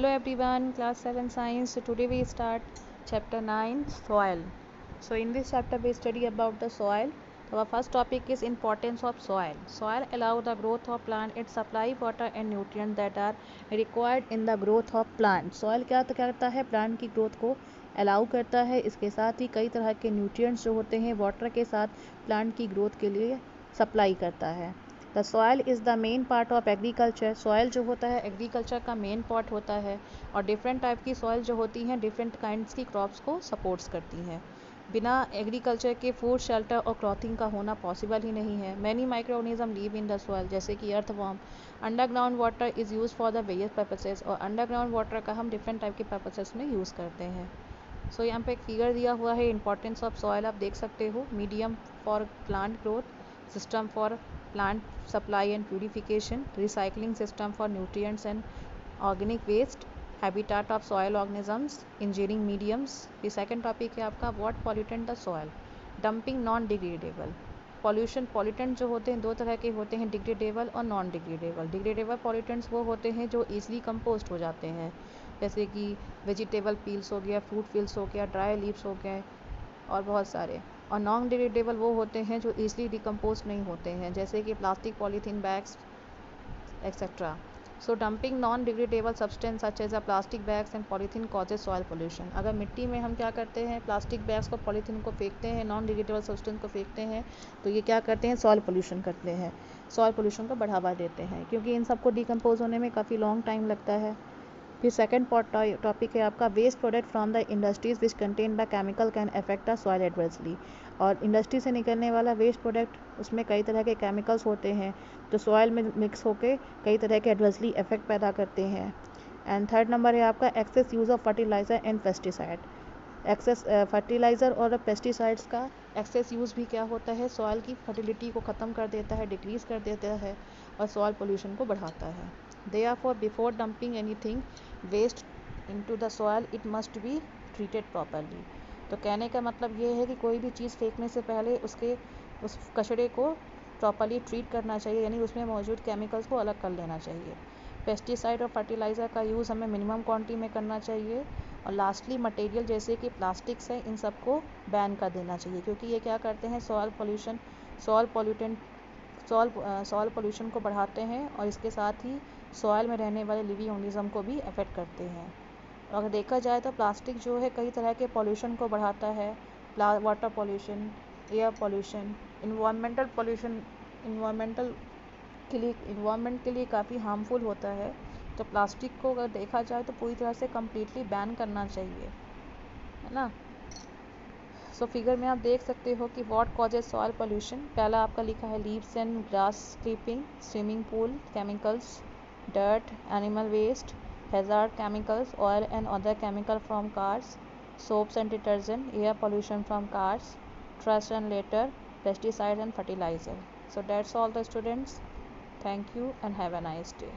Hello everyone, class 7 science. So today we start chapter 9 soil. So in this chapter we study about the soil. So our first topic is importance of soil. Soil allow the growth of plant. It supply water and nutrients that are required in the growth of plant. Soil क्या करता है, plant की growth को allow करता है। इसके साथ ही कई तरह के न्यूट्रिएंट्स जो होते हैं वाटर के साथ प्लांट की ग्रोथ के लिए सप्लाई करता है। The soil is the main part of agriculture. Soil जो होता है एग्रीकल्चर का मेन पार्ट होता है और डिफरेंट टाइप की सॉयल जो होती हैं डिफरेंट काइंड्स की क्रॉप्स को सपोर्ट्स करती हैं। बिना एग्रीकल्चर के फूड, शेल्टर और क्लॉथिंग का होना पॉसिबल ही नहीं है। Many micro organism leave in the soil, जैसे कि earthworm. Underground water is use for the various purposes, और अंडरग्राउंड वाटर का हम डिफरेंट टाइप के पर्पसेस में यूज़ करते हैं। सो यहाँ पे एक फिगर दिया हुआ है इंपॉर्टेंस ऑफ सॉयल, आप देख सकते हो। Medium for plant growth, system for plant supply and purification, recycling system for nutrients and organic waste, habitat of soil organisms, engineering mediums। ये सेकंड टॉपिक है आपका what pollutant the soil, dumping non degradable pollution। Pollutant जो होते हैं दो तरह के होते हैं, डिग्रेडेबल और नॉन डिग्रेडेबल। डिग्रेडेबल पॉल्यूटेंट्स वो होते हैं जो ईजिली कंपोस्ट हो जाते हैं, जैसे कि वेजिटेबल पील्स हो गया, फ्रूट पील्स हो गया, ड्राई लीव्स हो गए और बहुत सारे। और नॉन डिग्रेडेबल वो होते हैं जो ईजिली डिकम्पोज नहीं होते हैं, जैसे कि plastic, polythene bags etcetera. So dumping non degradable substance such as a plastic bags and polythene causes soil pollution. अगर मिट्टी में हम क्या करते हैं, प्लास्टिक बैग्स को, पॉलीथीन को फेंकते हैं, नॉन डिग्रेडेबल सब्सटेंस को फेंकते हैं, तो ये क्या करते हैं, सॉयल पोल्यूशन करते हैं, सॉयल पोल्यूशन को बढ़ावा देते हैं, क्योंकि इन सबको डिकम्पोज होने में काफ़ी लॉन्ग टाइम लगता है। फिर सेकंड टॉपिक है आपका waste product from the industries which contain the chemical can affect the soil adversely. और इंडस्ट्री से निकलने वाला वेस्ट प्रोडक्ट, उसमें कई तरह के केमिकल्स होते हैं जो सॉइल में मिक्स होकर कई तरह के एडवर्सली इफेक्ट पैदा करते हैं। एंड थर्ड नंबर है आपका excess use of fertiliser and pesticide. Excess fertiliser और पेस्टिसाइड्स का एक्सेस यूज़ भी क्या होता है, सॉइल की फर्टिलिटी को ख़त्म कर देता है, डिक्रीज़ कर देता है और सॉइल पोल्यूशन को बढ़ाता है। Therefore, before dumping anything waste into the soil, it must be treated properly। तो कहने का मतलब ये है कि कोई भी चीज़ फेंकने से पहले उस कचरे को प्रॉपरली ट्रीट करना चाहिए, यानी उसमें मौजूद केमिकल्स को अलग कर लेना चाहिए। पेस्टिसाइड और फर्टिलाइज़र का यूज़ हमें मिनिमम क्वांटिटी में करना चाहिए। और लास्टली मटेरियल जैसे कि प्लास्टिक्स है, इन सबको बैन कर देना चाहिए, क्योंकि ये क्या करते हैं, सॉइल पोल्यूशन को बढ़ाते हैं और इसके साथ ही सॉइल में रहने वाले लिविंग ऑर्गेनिज्म को भी अफेक्ट करते हैं। अगर देखा जाए तो प्लास्टिक जो है कई तरह के पोल्यूशन को बढ़ाता है, water pollution, air pollution, environmental pollution, environment के लिए काफ़ी हार्मफुल होता है। तो प्लास्टिक को अगर देखा जाए तो पूरी तरह से कम्प्लीटली बैन करना चाहिए, है ना। सो फिगर में आप देख सकते हो कि व्हाट कॉजेज सॉइल पोल्यूशन। पहला आपका लिखा है leaves and grass clipping, swimming pool, chemicals, dirt, animal waste, hazard chemicals, oil and other chemical from cars, soaps and detergent, air pollution from cars, trash and litter, pesticides and fertilizer। So that's all the students. Thank you and have a nice day.